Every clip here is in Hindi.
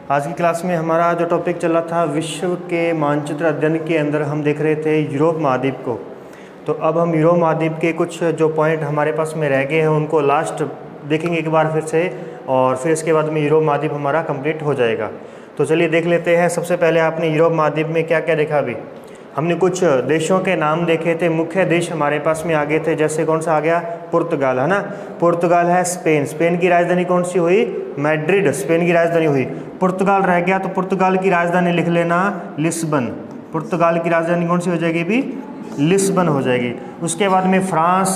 आज की क्लास में हमारा जो टॉपिक चल रहा था विश्व के मानचित्र अध्ययन के अंदर हम देख रहे थे यूरोप महाद्वीप को। तो अब हम यूरोप महाद्वीप के कुछ जो पॉइंट हमारे पास में रह गए हैं उनको लास्ट देखेंगे एक बार फिर से, और फिर इसके बाद में यूरोप महाद्वीप हमारा कंप्लीट हो जाएगा। तो चलिए देख लेते हैं। सबसे पहले आपने यूरोप महाद्वीप में क्या क्या देखा। अभी हमने कुछ देशों के नाम देखे थे, मुख्य देश हमारे पास में आगे थे। जैसे कौन सा आ गया, पुर्तगाल है ना, पुर्तगाल है। स्पेन, स्पेन की राजधानी कौन सी हुई, मैड्रिड, स्पेन की राजधानी हुई। पुर्तगाल रह गया तो पुर्तगाल की राजधानी लिख लेना लिस्बन। पुर्तगाल की राजधानी कौन सी हो जाएगी भी, लिस्बन हो जाएगी। उसके बाद में फ्रांस,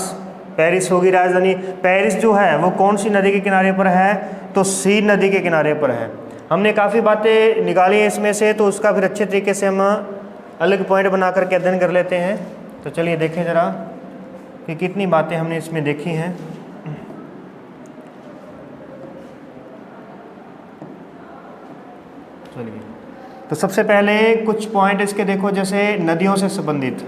पेरिस होगी राजधानी। पेरिस जो है वो कौन सी नदी के किनारे पर है, तो सीन नदी के किनारे पर है। हमने काफ़ी बातें निकाली हैं इसमें से, तो उसका फिर अच्छे तरीके से हम अलग पॉइंट बना करके अध्ययन कर लेते हैं। तो चलिए देखें ज़रा कि कितनी बातें हमने इसमें देखी हैं। चलिए तो सबसे पहले कुछ पॉइंट इसके देखो, जैसे नदियों से संबंधित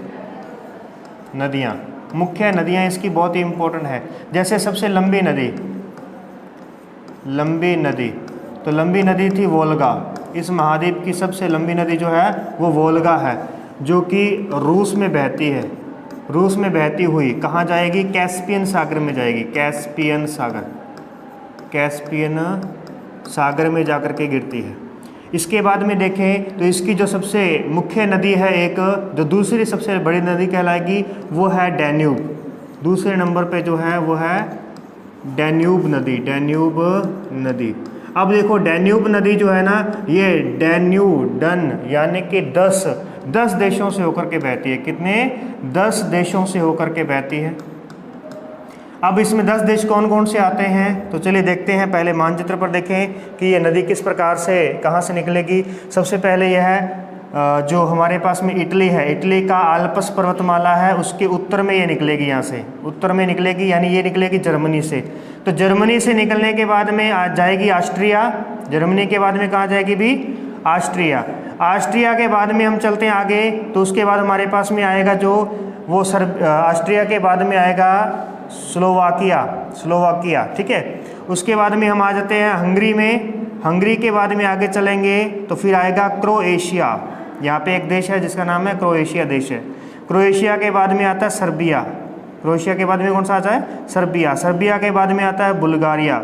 नदियाँ, मुख्य नदियाँ इसकी बहुत ही इम्पोर्टेंट है। जैसे सबसे लंबी नदी, लंबी नदी, तो लंबी नदी थी वोल्गा। इस महाद्वीप की सबसे लंबी नदी जो है वो वोल्गा है, जो कि रूस में बहती है। रूस में बहती हुई कहाँ जाएगी, कैस्पियन सागर में जाएगी। कैस्पियन सागर, कैस्पियन सागर में जाकर के गिरती है। इसके बाद में देखें तो इसकी जो सबसे मुख्य नदी है, एक जो दूसरी सबसे बड़ी नदी कहलाएगी वो है डैन्यूब। दूसरे नंबर पे जो है वो है डैन्यूब नदी, डैन्यूब नदी। अब देखो डैन्यूब नदी जो है ना, ये डैन्यूडन यानी कि 10 देशों से होकर के बहती है। कितने, 10 देशों से होकर के बहती है। अब इसमें 10 देश कौन कौन से आते हैं, तो चलिए देखते हैं। पहले मानचित्र पर देखें कि ये नदी किस प्रकार से कहाँ से निकलेगी। सबसे पहले यह है जो हमारे पास में इटली है, इटली का आल्प्स पर्वतमाला है, उसके उत्तर में ये निकलेगी। यहाँ से उत्तर में निकलेगी, यानी ये निकलेगी जर्मनी से। तो जर्मनी से निकलने के बाद में आ जाएगी ऑस्ट्रिया। जर्मनी के बाद में कहाँ जाएगी भी, ऑस्ट्रिया। ऑस्ट्रिया के बाद में हम चलते हैं आगे, तो उसके बाद हमारे पास में आएगा जो वो ऑस्ट्रिया के बाद में आएगा स्लोवाकिया, स्लोवाकिया, ठीक है। उसके बाद में हम आ जाते हैं हंगरी में। हंगरी के बाद में आगे चलेंगे तो फिर आएगा क्रोएशिया। यहाँ पे एक देश है जिसका नाम है क्रोएशिया देश है। क्रोएशिया के बाद में आता है सर्बिया। क्रोएशिया के बाद में कौन सा आता है, सर्बिया। सर्बिया के बाद में आता है बुल्गारिया।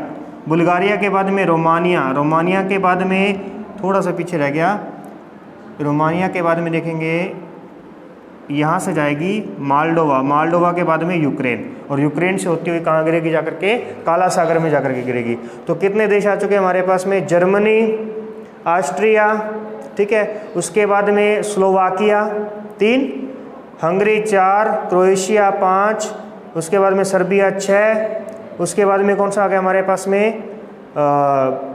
बुल्गारिया के बाद में रोमानिया। रोमानिया के बाद में थोड़ा सा पीछे रह गया, रोमानिया के बाद में देखेंगे यहाँ से जाएगी मालडोवा। मालडोवा के बाद में यूक्रेन, और यूक्रेन से होती हुई कहाँ गिरेगी, जाकर के काला सागर में जाकर के गिरेगी। तो कितने देश आ चुके हैं हमारे पास में, जर्मनी, ऑस्ट्रिया, ठीक है। उसके बाद में स्लोवाकिया 3, हंगरी 4, क्रोएशिया 5, उसके बाद में सर्बिया 6, उसके बाद में कौन सा आ गया हमारे पास में,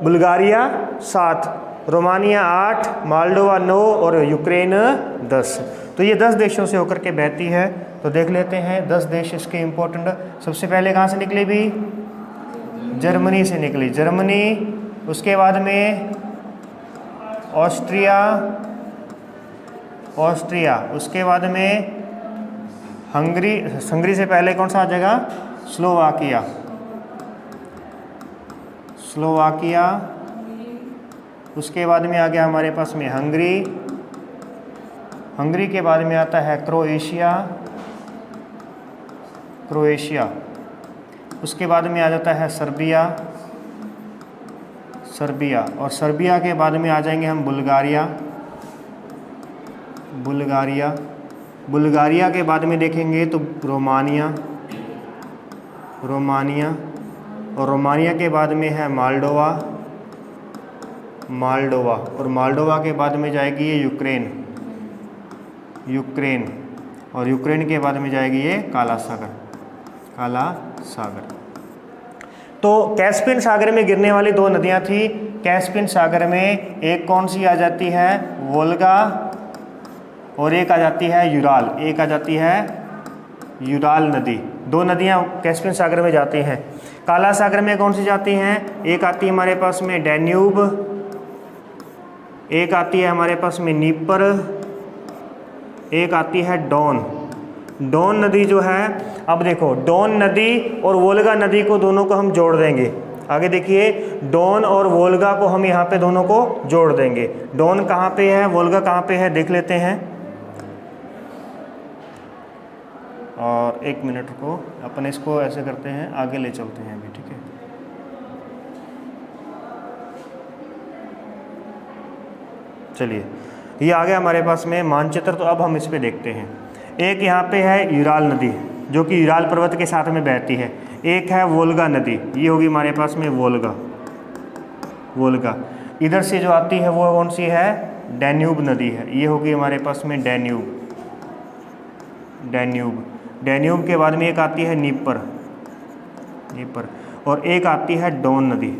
बुल्गारिया 7, रोमानिया 8, मालडोवा 9 और यूक्रेन 10। तो ये 10 देशों से होकर के बहती है। तो देख लेते हैं 10 देश इसके इम्पोर्टेंट। सबसे पहले कहाँ से निकली भी, जर्मनी से निकली, जर्मनी। उसके बाद में ऑस्ट्रिया, ऑस्ट्रिया। उसके बाद में हंगरी, हंगरी से पहले कौन सा आ जाएगा, स्लोवाकिया, स्लोवाकिया। उसके बाद में आ गया हमारे पास में हंगरी। हंगरी के बाद में आता है क्रोएशिया, क्रोएशिया। उसके बाद में आ जाता है सर्बिया, सर्बिया। और सर्बिया के बाद में आ जाएंगे हम बुल्गारिया, बुल्गारिया। बुल्गारिया के बाद में देखेंगे तो रोमानिया, रोमानिया। और रोमानिया के बाद में है मालडोवा, मालडोवा। और मालडोवा के बाद में जाएगी ये यूक्रेन, यूक्रेन। और यूक्रेन के बाद में जाएगी ये काला सागर, काला सागर। तो कैस्पियन सागर में गिरने वाली 2 नदियां थी। कैस्पियन सागर में एक कौन सी आ जाती है, वोल्गा, और एक आ जाती है यूराल, एक आ जाती है यूराल नदी। 2 नदियां कैस्पियन सागर में जाती हैं। काला सागर में कौन सी जाती हैं, एक आती है हमारे पास में डैन्यूब, एक आती है हमारे पास में नीपर, एक आती है डॉन। डॉन नदी जो है, अब देखो डॉन नदी और वोल्गा नदी को दोनों को हम जोड़ देंगे। आगे देखिए, डॉन और वोल्गा को हम यहाँ पे दोनों को जोड़ देंगे। डॉन कहाँ पे है, वोल्गा कहाँ पे है, देख लेते हैं। और 1 मिनट को अपन इसको ऐसे करते हैं, आगे ले चलते हैं अभी, ठीक है। चलिए, ये आ गया हमारे पास में मानचित्र। तो अब हम इस पे देखते हैं। एक यहाँ पे है यूराल नदी, जो कि यूराल पर्वत के साथ में बहती है। एक है वोल्गा नदी, ये होगी हमारे पास में वोल्गा। वोल्गा इधर से जो आती है वो कौन सी है, डैन्यूब नदी है, ये होगी हमारे पास में डैन्यूब। डैन्यूब, डैन्यूब के बाद में एक आती है नीपर, नीपर, और एक आती है डॉन नदी,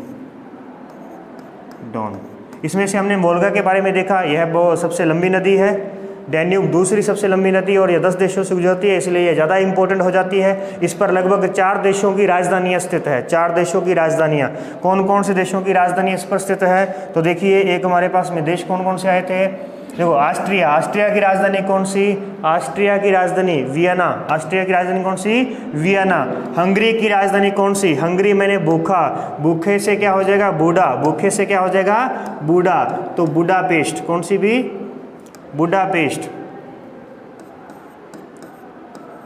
डॉन। इसमें से हमने वोल्गा के बारे में देखा, यह वो सबसे लंबी नदी है। डैन्यूब दूसरी सबसे लंबी नदी और यह 10 देशों से गुजरती है, इसलिए यह ज़्यादा इंपॉर्टेंट हो जाती है। इस पर लगभग 4 देशों की राजधानियाँ स्थित है। 4 देशों की राजधानियाँ, कौन कौन से देशों की राजधानी इस पर स्थित है, तो देखिए एक हमारे पास में देश कौन कौन से आए थे। देखो, ऑस्ट्रिया, ऑस्ट्रिया की राजधानी कौन सी, ऑस्ट्रिया की राजधानी वियना। ऑस्ट्रिया की राजधानी कौन सी, वियना। हंगरी की राजधानी कौन सी, हंगरी मैंने भूखा, भूखे से क्या हो जाएगा, बूढ़ा, भूखे से क्या हो जाएगा, बूढ़ा, तो बुडापेस्ट। कौन सी भी, बुडापेस्ट,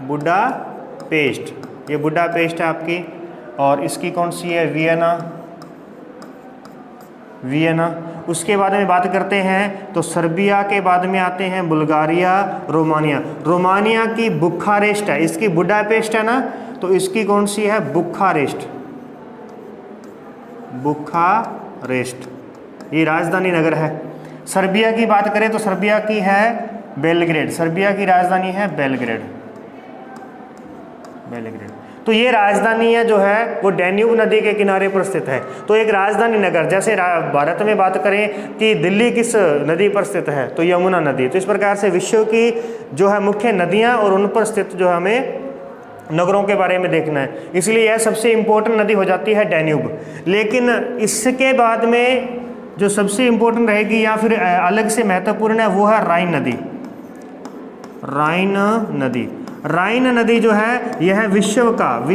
बुडापेस्ट, ये बुडापेस्ट है आपकी। और इसकी कौन सी है, वियना, वियना। उसके बाद में बात करते हैं तो सर्बिया के बाद में आते हैं बुल्गारिया, रोमानिया। रोमानिया की बुखारेस्ट है, इसकी बुडापेस्ट है ना, तो इसकी कौन सी है, बुखारेस्ट, बुखारेस्ट, ये राजधानी नगर है। सर्बिया की बात करें तो सर्बिया की है बेलग्रेड, सर्बिया की राजधानी है बेलग्रेड, बेलग्रेड। तो ये राजधानियाँ जो है वो डैन्यूब नदी के किनारे पर स्थित है। तो एक राजधानी नगर, जैसे भारत में बात करें कि दिल्ली किस नदी पर स्थित है, तो यमुना नदी। तो इस प्रकार से विश्व की जो है मुख्य नदियाँ और उन पर स्थित जो हमें नगरों के बारे में देखना है, इसलिए यह सबसे इम्पोर्टेंट नदी हो जाती है डैन्यूब। लेकिन इसके बाद में जो सबसे इम्पोर्टेंट रहेगी या फिर अलग से महत्वपूर्ण है वो है राइन नदी। राइन नदी, राइन नदी जो है यह विश्व का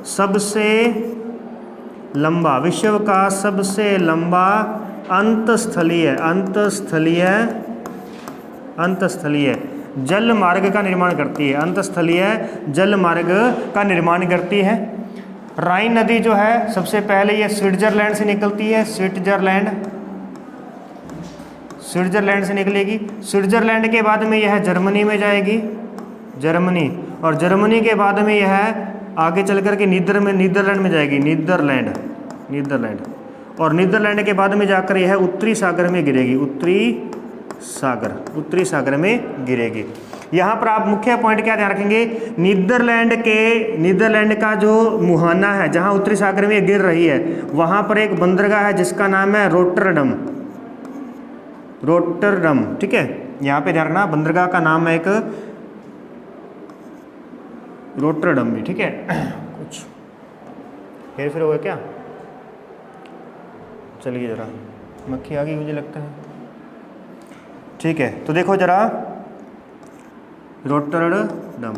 सबसे लंबा, विश्व का सबसे लंबा अंतस्थलीय जल मार्ग का निर्माण करती है, अंतस्थलीय जल मार्ग का निर्माण करती है। राइन नदी जो है सबसे पहले ये स्विट्जरलैंड से निकलती है, स्विट्जरलैंड से निकलेगी। स्विट्जरलैंड के बाद में यह जर्मनी में जाएगी, जर्मनी, और जर्मनी के बाद में यह आगे चल कर के नीदरलैंड में जाएगी, नीदरलैंड, और नीदरलैंड के बाद में जाकर यह उत्तरी सागर में गिरेगी, उत्तरी सागर में गिरेगी। यहाँ पर आप मुख्य पॉइंट क्या ध्यान रखेंगे, नीदरलैंड का जो मुहाना है जहाँ उत्तरी सागर में गिर रही है, वहाँ पर एक बंदरगाह है जिसका नाम है रोटरडम, ठीक है। यहाँ पे ध्यान रखना, बंदरगाह का नाम है एक रोटरडम भी, ठीक है। कुछ हेर फेर हो गया क्या, चलिए जरा, मक्खी आ गई मुझे लगता है, ठीक है। तो देखो जरा, रोटरडम,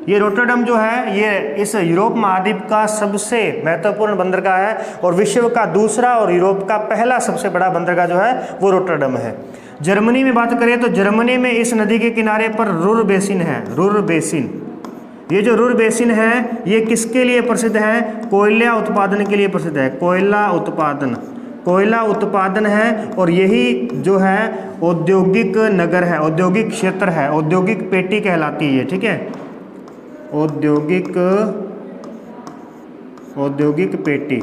ये रोटरडम जो है ये इस यूरोप महाद्वीप का सबसे महत्वपूर्ण बंदरगाह है और विश्व का दूसरा और यूरोप का पहला सबसे बड़ा बंदरगाह जो है वो रोटरडम है। जर्मनी में बात करें तो जर्मनी में इस नदी के किनारे पर रुर बेसिन है, रुर बेसिन। ये जो रुर बेसिन है ये किसके लिए प्रसिद्ध है, कोयला उत्पादन के लिए प्रसिद्ध है, कोयला उत्पादन है। और यही जो है औद्योगिक नगर है, औद्योगिक क्षेत्र है, औद्योगिक पेटी कहलाती है, ठीक है। औद्योगिक पेटी,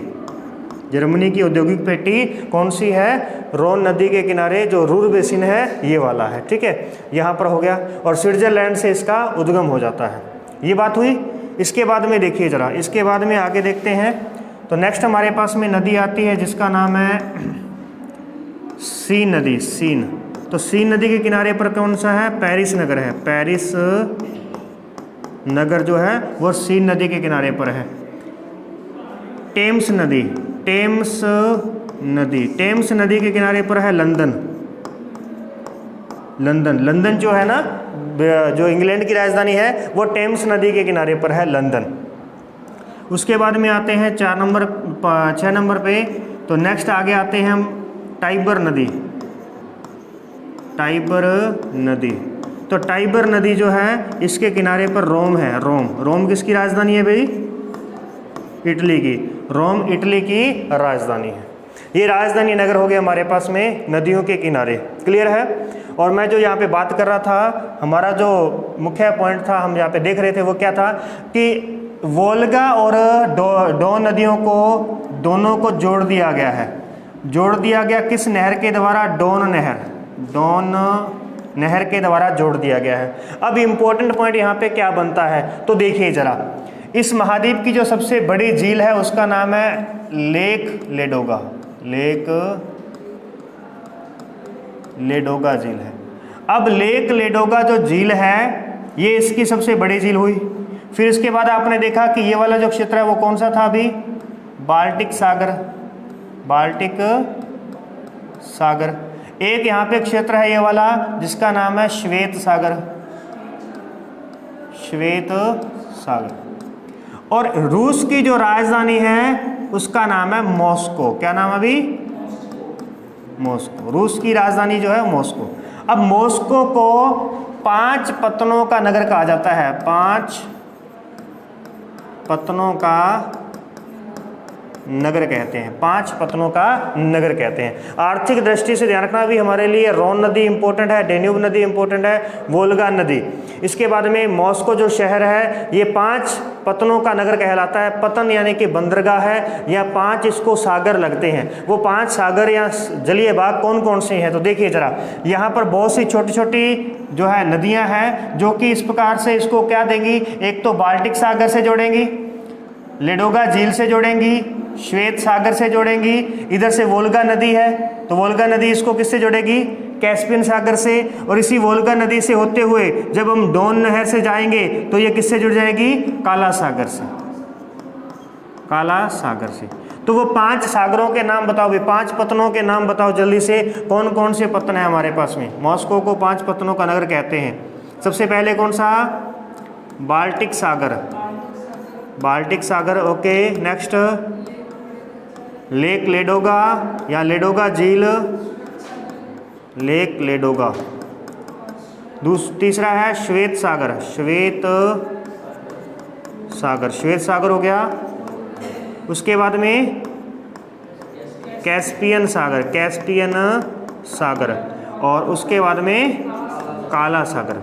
जर्मनी की औद्योगिक पेटी कौन सी है, रोन नदी के किनारे जो रुर बेसिन है ये वाला है, ठीक है। यहाँ पर हो गया, और स्विट्जरलैंड से इसका उद्गम हो जाता है, ये बात हुई। इसके बाद में देखिए जरा, इसके बाद में आगे देखते हैं तो नेक्स्ट हमारे पास में नदी आती है जिसका नाम है सीन नदी, सीन। तो सीन नदी के किनारे पर कौन सा है, पेरिस नगर है, पेरिस नगर जो है वो सीन नदी के किनारे पर है। टेम्स नदी, टेम्स नदी के किनारे पर है लंदन, लंदन जो है ना, जो इंग्लैंड की राजधानी है वो टेम्स नदी के किनारे पर है, लंदन। उसके बाद में आते हैं 6 नंबर पे, तो नेक्स्ट आगे आते हैं हम टाइबर नदी। टाइबर नदी, तो टाइबर नदी जो है इसके किनारे पर रोम है। रोम किसकी राजधानी है भाई? इटली की। रोम इटली की राजधानी है। ये राजधानी नगर हो गया हमारे पास में नदियों के किनारे। क्लियर है? और मैं जो यहाँ पे बात कर रहा था, हमारा जो मुख्य पॉइंट था हम यहाँ पे देख रहे थे वो क्या था कि वोल्गा और डॉन नदियों को दोनों को जोड़ दिया गया है। जोड़ दिया गया किस नहर के द्वारा? डॉन नहर के द्वारा जोड़ दिया गया है। अब इम्पोर्टेंट पॉइंट यहाँ पे क्या बनता है तो देखिए जरा, इस महाद्वीप की जो सबसे बड़ी झील है उसका नाम है लेक लेडोगा। लेक लेडोगा झील है। अब लेक लेडोगा जो झील है ये इसकी सबसे बड़ी झील हुई। फिर इसके बाद आपने देखा कि ये वाला जो क्षेत्र है वो कौन सा था अभी? बाल्टिक सागर। बाल्टिक सागर। एक यहाँ पे क्षेत्र है ये वाला जिसका नाम है श्वेत सागर। श्वेत सागर। और रूस की जो राजधानी है उसका नाम है मॉस्को। क्या नाम अभी? मॉस्को। रूस की राजधानी जो है मॉस्को। अब मॉस्को को 5 पत्तनों का नगर कहा जाता है। 5 पत्तनों का नगर कहते हैं। 5 पत्तनों का नगर कहते हैं। आर्थिक दृष्टि से ध्यान रखना भी हमारे लिए रोन नदी इंपॉर्टेंट है, डेन्यूब नदी इंपॉर्टेंट है, वोल्गा नदी। इसके बाद में मॉस्को जो शहर है ये 5 पत्तनों का नगर कहलाता है। पतन यानी कि बंदरगाह है, या 5 इसको सागर लगते हैं। वो 5 सागर या जलीय भाग कौन कौन से हैं तो देखिए जरा, यहाँ पर बहुत सी छोटी छोटी जो है नदियाँ हैं जो कि इस प्रकार से इसको क्या देंगी? एक तो बाल्टिक सागर से जोड़ेंगी, लेडोगा झील से जोड़ेंगी, श्वेत सागर से जोड़ेंगी। इधर से वोल्गा नदी है तो वोल्गा नदी इसको किससे जोड़ेगी? कैस्पियन सागर से। और इसी वोल्गा नदी से होते हुए जब हम डॉन नहर से जाएंगे तो ये किससे जुड़ जाएगी? काला सागर से। काला सागर से। तो वो 5 सागरों के नाम बताओ भाई, 5 पत्तनों के नाम बताओ जल्दी से। कौन कौन से पत्तन है हमारे पास में? मॉस्को को 5 पत्तनों का नगर कहते हैं। सबसे पहले कौन सा? बाल्टिक सागर। बाल्टिक सागर, ओके। नेक्स्ट लेक लेडोगा या लेडोगा झील, लेक लेडोगा। तीसरा है श्वेत सागर। श्वेत सागर, श्वेत सागर हो गया। उसके बाद में कैस्पियन सागर, कैस्पियन सागर। और उसके बाद में काला सागर,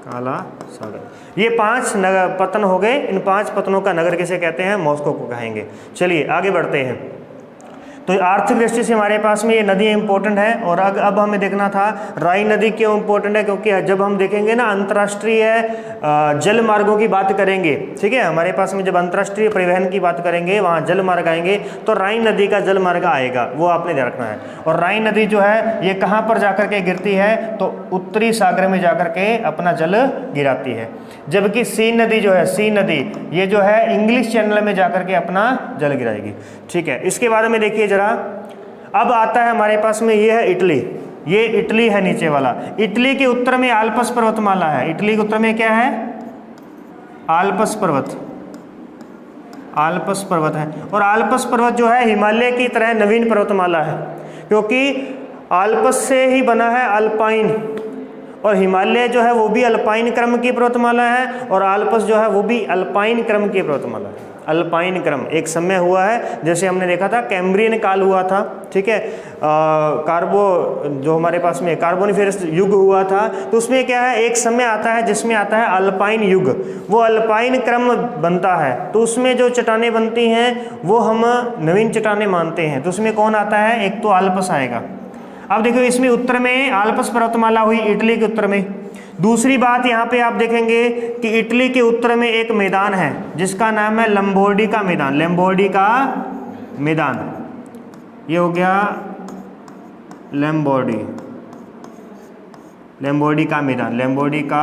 काला सागर। ये 5 नगर पत्तन हो गए। इन 5 पत्तनों का नगर किसे कहते हैं? मॉस्को को कहेंगे। चलिए आगे बढ़ते हैं। तो आर्थिक दृष्टि से हमारे पास में ये नदियाँ इंपॉर्टेंट है। और अब हमें देखना था राइन नदी क्यों इंपॉर्टेंट है, क्योंकि जब हम देखेंगे ना अंतर्राष्ट्रीय जल मार्गों की बात करेंगे, ठीक है, हमारे पास में जब अंतर्राष्ट्रीय परिवहन की बात करेंगे वहाँ जल मार्ग आएंगे तो राइन नदी का जल मार्ग आएगा, वो आपने ध्यान रखना है। और राइन नदी जो है ये कहाँ पर जाकर के गिरती है तो उत्तरी सागर में जाकर के अपना जल गिराती है। जबकि सीन नदी जो है, सीन नदी ये जो है इंग्लिश चैनल में जाकर के अपना जल गिराएगी, ठीक है। इसके बारे में देखिए जरा, अब आता है हमारे पास में ये है इटली। ये इटली है नीचे वाला। इटली के उत्तर में आल्प्स पर्वतमाला है। इटली के उत्तर में क्या है? आल्प्स पर्वत। आल्प्स पर्वत है। और आल्प्स पर्वत जो है हिमालय की तरह नवीन पर्वतमाला है, क्योंकि आल्प्स से ही बना है अल्पाइन, और हिमालय जो है वो भी अल्पाइन क्रम की पर्वतमाला है, और आल्प्स जो है वो भी अल्पाइन क्रम की पर्वतमाला है। अल्पाइन क्रम एक समय हुआ है, जैसे हमने देखा था कैम्ब्रियन काल हुआ था, ठीक है, जो हमारे पास में कार्बोनिफेरस युग हुआ था, तो उसमें क्या है एक समय आता है जिसमें आता है अल्पाइन युग। वो अल्पाइन क्रम बनता है तो उसमें जो चट्टानें बनती हैं वो हम नवीन चट्टानें मानते हैं। तो उसमें कौन आता है? एक तो आल्प्स आएगा। अब देखो इसमें उत्तर में आल्प्स पर्वतमाला हुई इटली के उत्तर में। दूसरी बात यहाँ पे आप देखेंगे कि इटली के उत्तर में एक मैदान है जिसका नाम है लंबोर्डी का मैदान। लंबोर्डी का मैदान, ये हो गया लंबोर्डी, लंबोर्डी का मैदान, लंबोर्डी का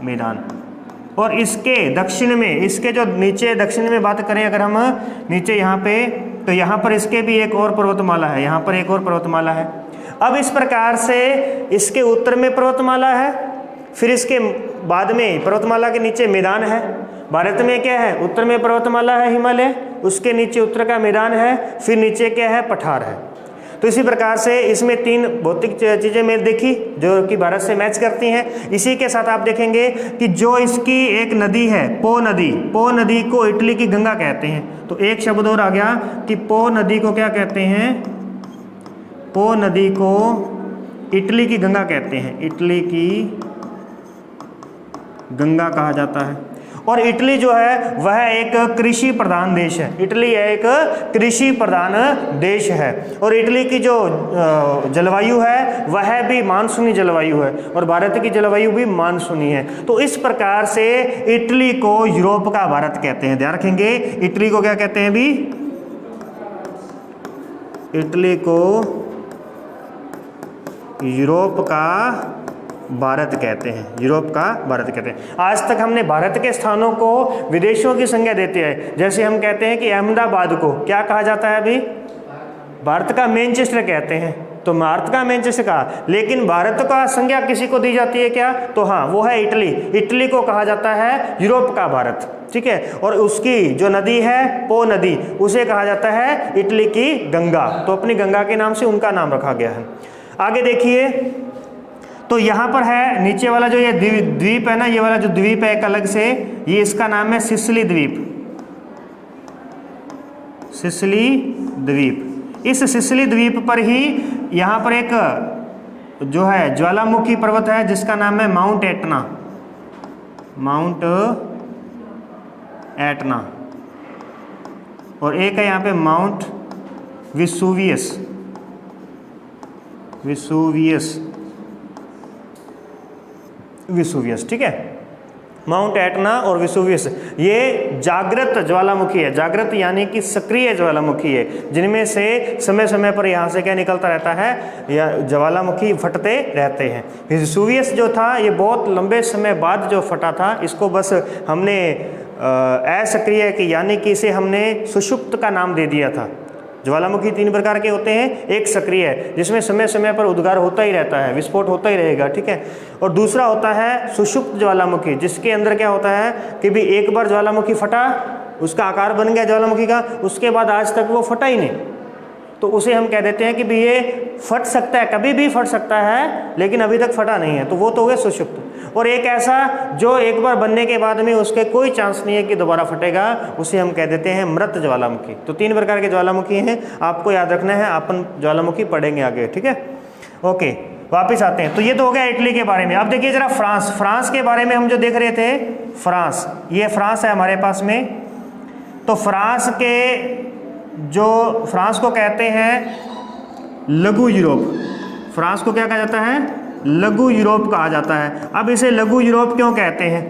मैदान। और इसके दक्षिण में, इसके जो नीचे दक्षिण में बात करें अगर हम नीचे यहाँ पे, तो यहाँ पर इसके भी एक और पर्वतमाला है, यहाँ पर एक और पर्वतमाला है। अब इस प्रकार से इसके उत्तर में पर्वतमाला है, फिर इसके बाद में पर्वतमाला के नीचे मैदान है, भारत में क्या है, उत्तर में पर्वतमाला है हिमालय, उसके नीचे उत्तर का मैदान है, फिर नीचे क्या है, पठार है। तो इसी प्रकार से इसमें 3 भौतिक चीज़ें मैंने देखी जो कि भारत से मैच करती हैं। इसी के साथ आप देखेंगे कि जो इसकी एक नदी है पो नदी को इटली की गंगा कहते हैं। तो एक शब्द और आ गया कि पो नदी को क्या कहते हैं, पो नदी को इटली की गंगा कहते हैं, इटली की गंगा कहा जाता है। और इटली जो है वह एक कृषि प्रधान देश है, इटली एक कृषि प्रधान देश है। और इटली की जो जलवायु है वह भी मानसूनी जलवायु है और भारत की जलवायु भी मानसूनी है। तो इस प्रकार से इटली को यूरोप का भारत कहते हैं। ध्यान रखेंगे, इटली को क्या कहते हैं भी, इटली को यूरोप का भारत कहते हैं, यूरोप का भारत कहते हैं। आज तक हमने भारत के स्थानों को विदेशों की संज्ञा देते हैं। जैसे हम कहते हैं कि अहमदाबाद को क्या कहा जाता है अभी, भारत का मैनचेस्टर कहते हैं, तो भारत का मैनचेस्टर कहा, लेकिन भारत का संज्ञा किसी को दी जाती है क्या, तो हाँ वो है इटली। इटली को कहा जाता है यूरोप का भारत, ठीक है। और उसकी जो नदी है पो नदी, उसे कहा जाता है इटली की गंगा। तो अपनी गंगा के नाम से उनका नाम रखा गया है। आगे देखिए, तो यहाँ पर है नीचे वाला जो ये द्वीप है ना, ये वाला जो द्वीप है एक अलग से, ये इसका नाम है सिसिली द्वीप, सिसिली द्वीप। इस सिसिली द्वीप पर ही यहाँ पर एक जो है ज्वालामुखी पर्वत है जिसका नाम है माउंट एटना, माउंट एटना। और एक है यहाँ पे माउंट विसुवियस, विसुवियस, ठीक है। माउंट एटना और विसुवियस ये जागृत ज्वालामुखी है, जागृत यानी कि सक्रिय ज्वालामुखी है, जिनमें से समय समय पर यहाँ से क्या निकलता रहता है, या ज्वालामुखी फटते रहते हैं। विसुवियस जो था ये बहुत लंबे समय बाद जो फटा था, इसको बस हमने असक्रिय की यानी कि इसे हमने सुषुप्त का नाम दे दिया था। ज्वालामुखी 3 प्रकार के होते हैं, एक सक्रिय है जिसमें समय समय पर उद्गार होता ही रहता है, विस्फोट होता ही रहेगा, ठीक है। और दूसरा होता है सुषुप्त ज्वालामुखी, जिसके अंदर क्या होता है कि भी एक बार ज्वालामुखी फटा, उसका आकार बन गया ज्वालामुखी का, उसके बाद आज तक वो फटा ही नहीं, तो उसे हम कह देते हैं कि भी ये फट सकता है, कभी भी फट सकता है लेकिन अभी तक फटा नहीं है, तो वो तो हो गया सुषुप्त। और एक ऐसा जो एक बार बनने के बाद में उसके कोई चांस नहीं है कि दोबारा फटेगा, उसे हम कह देते हैं मृत ज्वालामुखी। तो 3 प्रकार के ज्वालामुखी हैं, आपको याद रखना है, अपन ज्वालामुखी पढ़ेंगे आगे, ठीक है। ओके, वापस आते हैं। तो ये तो हो गया इटली के बारे में। अब देखिए जरा फ्रांस के बारे में हम जो देख रहे थे, फ्रांस, ये फ्रांस है हमारे पास में। तो फ्रांस को कहते हैं लघु यूरोप, फ्रांस को क्या कहा जाता है, लघु यूरोप कहा जाता है। अब इसे लघु यूरोप क्यों कहते हैं,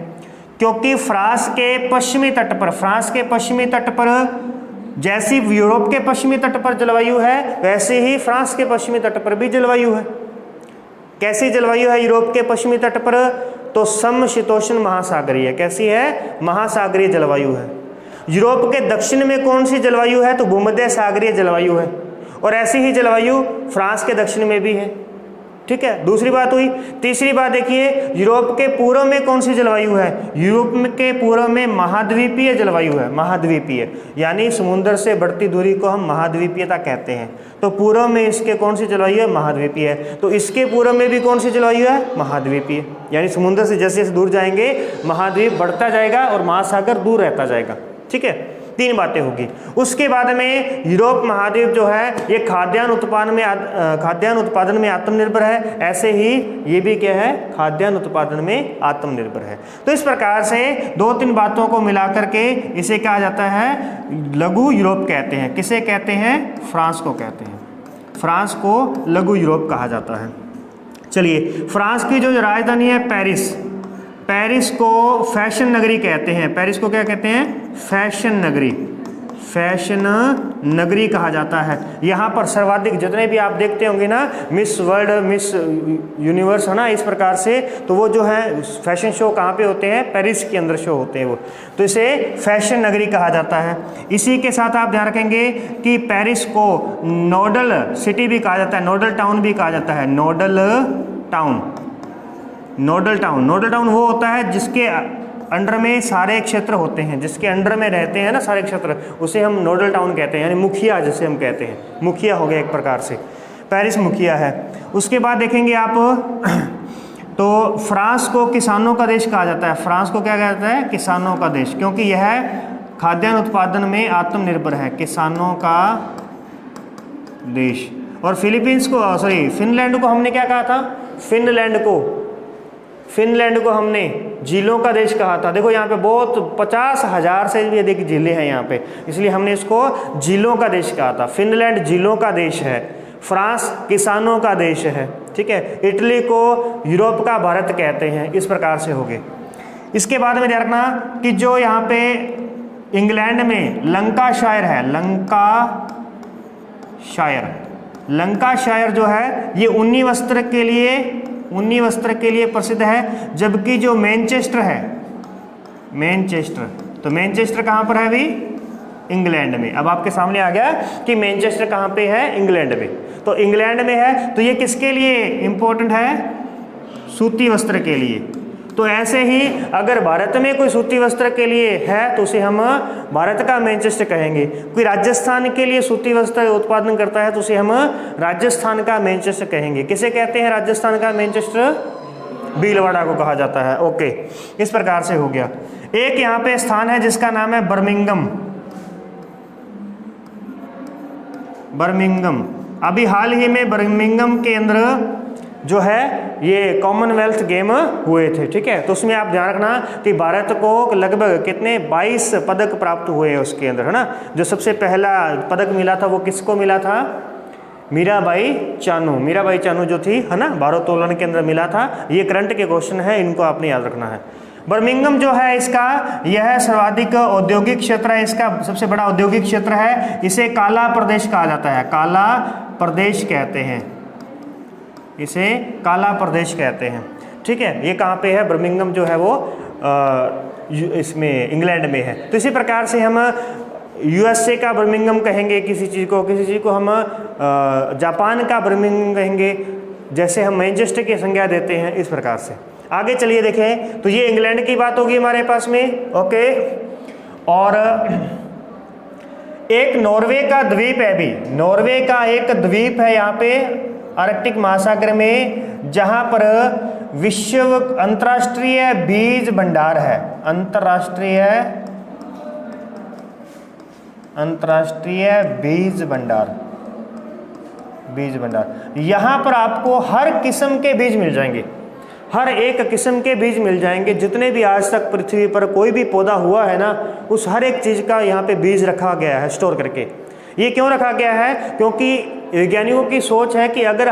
क्योंकि फ्रांस के पश्चिमी तट पर जैसी यूरोप के पश्चिमी तट पर जलवायु है, वैसे ही फ्रांस के पश्चिमी तट पर भी जलवायु है। कैसी जलवायु है यूरोप के पश्चिमी तट पर, तो समशीतोष्ण महासागरीय। कैसी है, महासागरीय जलवायु है। यूरोप के दक्षिण में कौन सी जलवायु है, तो भूमध्य सागरीय जलवायु है, और ऐसी ही जलवायु फ्रांस के दक्षिण में भी है, ठीक है। दूसरी बात हुई। तीसरी बात देखिए, यूरोप के पूर्व में कौन सी जलवायु है, यूरोप के पूर्व में महाद्वीपीय जलवायु है, महाद्वीपीय यानी समुद्र से बढ़ती दूरी को हम महाद्वीपीयता कहते हैं। तो पूर्व में इसके कौन सी जलवायु है, महाद्वीपीय है। तो इसके पूर्व में भी कौन सी जलवायु है, महाद्वीपीय, यानी समुद्र से जैसे जैसे दूर जाएंगे महाद्वीप बढ़ता जाएगा और महासागर दूर रहता जाएगा, ठीक है। 3 बातें होगी। उसके बाद में यूरोप महाद्वीप जो है ये खाद्यान्न उत्पादन में आत्मनिर्भर है, ऐसे ही ये भी क्या है, खाद्यान्न उत्पादन में आत्मनिर्भर है। तो इस प्रकार से 2-3 बातों को मिलाकर के इसे कहा जाता है लघु यूरोप कहते हैं। किसे कहते हैं, फ्रांस को कहते हैं, फ्रांस को लघु यूरोप कहा जाता है। चलिए, फ्रांस की जो राजधानी है पेरिस को फैशन नगरी कहते हैं। पेरिस को क्या कहते हैं, फैशन नगरी कहा जाता है। यहाँ पर सर्वाधिक जितने भी आप देखते होंगे ना, मिस वर्ल्ड, मिस यूनिवर्स है ना, इस प्रकार से, तो वो जो है फैशन शो कहाँ पे होते हैं, पेरिस के अंदर शो होते हैं वो, तो इसे फैशन नगरी कहा जाता है। इसी के साथ आप ध्यान रखेंगे कि पेरिस को नोडल सिटी भी कहा जाता है, नोडल टाउन भी कहा जाता है, नोडल टाउन वो होता है जिसके अंडर में सारे क्षेत्र होते हैं, जिसके अंडर में रहते हैं ना सारे क्षेत्र, उसे हम नोडल टाउन कहते हैं, यानी मुखिया जिसे हम कहते हैं, मुखिया हो गया एक प्रकार से, पेरिस मुखिया है। उसके बाद देखेंगे आप तो फ्रांस को किसानों का देश कहा जाता है। फ्रांस को क्या कहा जाता है? किसानों का देश, क्योंकि यह खाद्यान्न उत्पादन में आत्मनिर्भर है, किसानों का देश। और फिलीपींस को फिनलैंड को हमने क्या कहा था? फिनलैंड को हमने झीलों का देश कहा था। देखो यहाँ पे बहुत 50,000 से भी अधिक झीलें हैं यहाँ पे, इसलिए हमने इसको झीलों का देश कहा था। फिनलैंड झीलों का देश है, फ्रांस किसानों का देश है, ठीक है। इटली को यूरोप का भारत कहते हैं। इस प्रकार से हो गए। इसके बाद में ध्यान रखना कि जो यहाँ पे इंग्लैंड में लंकाशायर है, लंकाशायर जो है ये ऊनी वस्त्र के लिए प्रसिद्ध है, जबकि जो मैनचेस्टर है, तो मैनचेस्टर कहाँ पर है अभी? इंग्लैंड में। अब आपके सामने आ गया कि मैनचेस्टर कहाँ पे है? इंग्लैंड में। तो इंग्लैंड में है, तो ये किसके लिए इंपॉर्टेंट है? सूती वस्त्र के लिए। तो ऐसे ही अगर भारत में कोई सूती वस्त्र के लिए है तो उसे हम भारत का मैनचेस्टर कहेंगे। कोई राजस्थान के लिए सूती वस्त्र उत्पादन करता है तो उसे हम राजस्थान का मैनचेस्टर कहेंगे। किसे कहते हैं राजस्थान का मैनचेस्टर? भीलवाड़ा को कहा जाता है। ओके, इस प्रकार से हो गया। एक यहाँ पे स्थान है जिसका नाम है बर्मिंघम। अभी हाल ही में बर्मिंघम के अंदर जो है ये कॉमनवेल्थ गेम हुए थे, ठीक है। तो उसमें आप ध्यान रखना कि भारत को लगभग कितने 22 पदक प्राप्त हुए हैं उसके अंदर, है ना। जो सबसे पहला पदक मिला था वो किसको मिला था? मीराबाई चानू जो थी, है ना, भारोत्तोलन के अंदर मिला था। ये करंट के क्वेश्चन है, इनको आपने याद रखना है। बर्मिंघम जो है यह सर्वाधिक औद्योगिक क्षेत्र है, इसका सबसे बड़ा औद्योगिक क्षेत्र है। इसे काला प्रदेश कहा जाता है, काला प्रदेश कहते हैं, इसे काला प्रदेश कहते हैं, ठीक है। ये कहाँ पे है? बर्मिंघम जो है वो इसमें इंग्लैंड में है। तो इसी प्रकार से हम यूएसए का बर्मिंघम कहेंगे किसी चीज़ को हम जापान का बर्मिंघम कहेंगे, जैसे हम मैनचेस्टर की संज्ञा देते हैं। इस प्रकार से आगे चलिए देखें। तो ये इंग्लैंड की बात होगी हमारे पास में, ओके। और एक नॉर्वे का द्वीप है, भी नॉर्वे का एक द्वीप है यहाँ पे आर्कटिक महासागर में, जहां पर विश्व अंतर्राष्ट्रीय बीज भंडार है, अंतर्राष्ट्रीय बीज भंडार। यहां पर आपको हर किस्म के बीज मिल जाएंगे, हर एक किस्म के बीज मिल जाएंगे। जितने भी आज तक पृथ्वी पर कोई भी पौधा हुआ है ना, उस हर एक चीज का यहाँ पे बीज रखा गया है स्टोर करके। ये क्यों रखा गया है? क्योंकि वैज्ञानिकों की सोच है कि अगर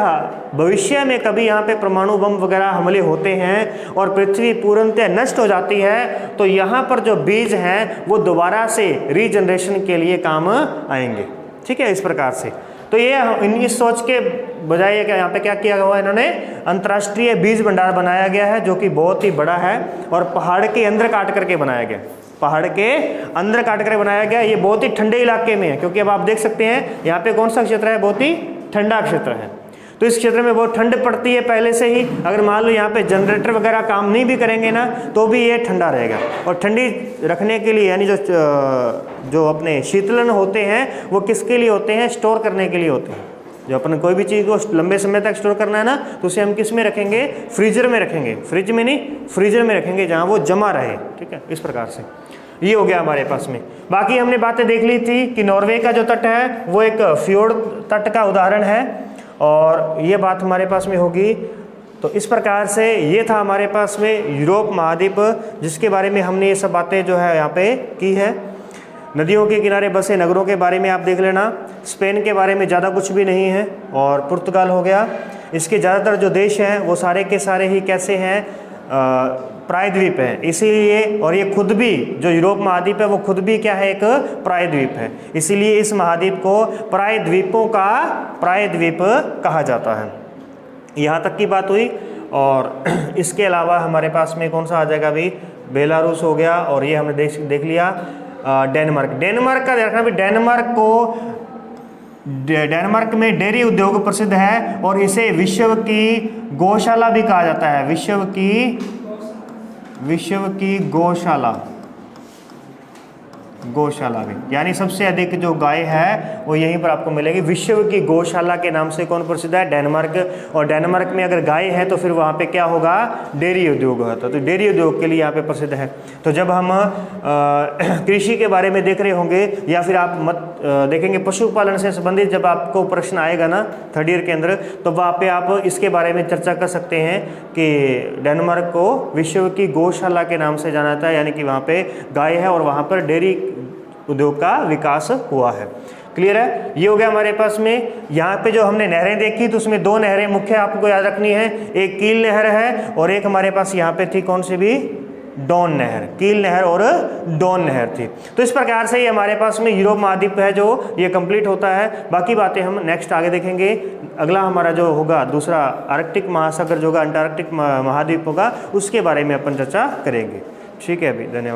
भविष्य में कभी यहाँ पे परमाणु बम वगैरह हमले होते हैं और पृथ्वी पूर्णतः नष्ट हो जाती है, तो यहाँ पर जो बीज हैं वो दोबारा से रीजनरेशन के लिए काम आएंगे, ठीक है। इस प्रकार से तो ये इस सोच के बजाय यहाँ पे क्या किया हुआ है, इन्होंने अंतर्राष्ट्रीय बीज भंडार बनाया गया है, जो कि बहुत ही बड़ा है और पहाड़ के अंदर काट करके बनाया गया, पहाड़ के अंदर काट कर बनाया गया। ये बहुत ही ठंडे इलाके में है, क्योंकि अब आप देख सकते हैं यहाँ पे कौन सा क्षेत्र है? बहुत ही ठंडा क्षेत्र है। तो इस क्षेत्र में बहुत ठंड पड़ती है पहले से ही। अगर मान लो यहाँ पे जनरेटर वगैरह काम नहीं भी करेंगे ना, तो भी ये ठंडा रहेगा। और ठंडी रखने के लिए यानी जो अपने शीतलन होते हैं वो किसके लिए होते हैं? स्टोर करने के लिए होते हैं। जो अपन कोई भी चीज़ को लंबे समय तक स्टोर करना है ना, तो उसे हम किस में रखेंगे? फ्रीजर में रखेंगे। फ्रिज में नहीं, फ्रीजर में रखेंगे, जहाँ वो जमा रहे, ठीक है। इस प्रकार से ये हो गया हमारे पास में। बाकी हमने बातें देख ली थी कि नॉर्वे का जो तट है वो एक फ्योर्ड तट का उदाहरण है, और ये बात हमारे पास में होगी। तो इस प्रकार से ये था हमारे पास में यूरोप महाद्वीप, जिसके बारे में हमने ये सब बातें जो है यहाँ पे की है। नदियों के किनारे बसे नगरों के बारे में आप देख लेना। स्पेन के बारे में ज़्यादा कुछ भी नहीं है। और पुर्तगाल हो गया, इसके ज़्यादातर जो देश हैं वो सारे के सारे ही कैसे हैं? प्रायद्वीप है। इसीलिए, और ये खुद भी जो यूरोप महाद्वीप है वो खुद भी क्या है? एक प्रायद्वीप है। इसीलिए इस महाद्वीप को प्रायद्वीपों का प्रायद्वीप कहा जाता है। यहाँ तक की बात हुई। और इसके अलावा हमारे पास में कौन सा आ जाएगा? अभी बेलारूस हो गया, और ये हमने देख लिया डेनमार्क का देखना भी। डेनमार्क में डेयरी उद्योग प्रसिद्ध है, और इसे विश्व की गौशाला भी कहा जाता है, विश्व की विश्व की गौशाला, गौशाला भी, यानी सबसे अधिक जो गाय है वो यहीं पर आपको मिलेगी। विश्व की गौशाला के नाम से कौन प्रसिद्ध है? डेनमार्क। और डेनमार्क में अगर गाय है तो फिर वहाँ पे क्या होगा? डेयरी उद्योग होता है, तो डेयरी उद्योग के लिए यहाँ पे प्रसिद्ध है। तो जब हम कृषि के बारे में देख रहे होंगे या फिर आप देखेंगे पशुपालन से संबंधित जब आपको प्रश्न आएगा ना 3rd ईयर के अंदर, तो वहाँ पे आप इसके बारे में चर्चा कर सकते हैं कि डेनमार्क को विश्व की गौशाला के नाम से जाना जाता है, यानी कि वहाँ पे गाय है और वहाँ पर डेयरी उद्योग का विकास हुआ है। क्लियर है? ये हो गया हमारे पास में। यहाँ पे जो हमने नहरें देखी तो उसमें 2 नहरें मुख्य आपको याद रखनी है, एक कील नहर है और एक हमारे पास यहाँ पे थी कौन सी भी? डॉन नहर। कील नहर और डॉन नहर थी। तो इस प्रकार से ये हमारे पास में यूरोप महाद्वीप है जो ये कंप्लीट होता है। बाकी बातें हम नेक्स्ट आगे देखेंगे। अगला हमारा जो होगा दूसरा आर्कटिक महासागर जो होगा, अंटार्कटिक महाद्वीप होगा, उसके बारे में अपन चर्चा करेंगे। ठीक है अभी, धन्यवाद।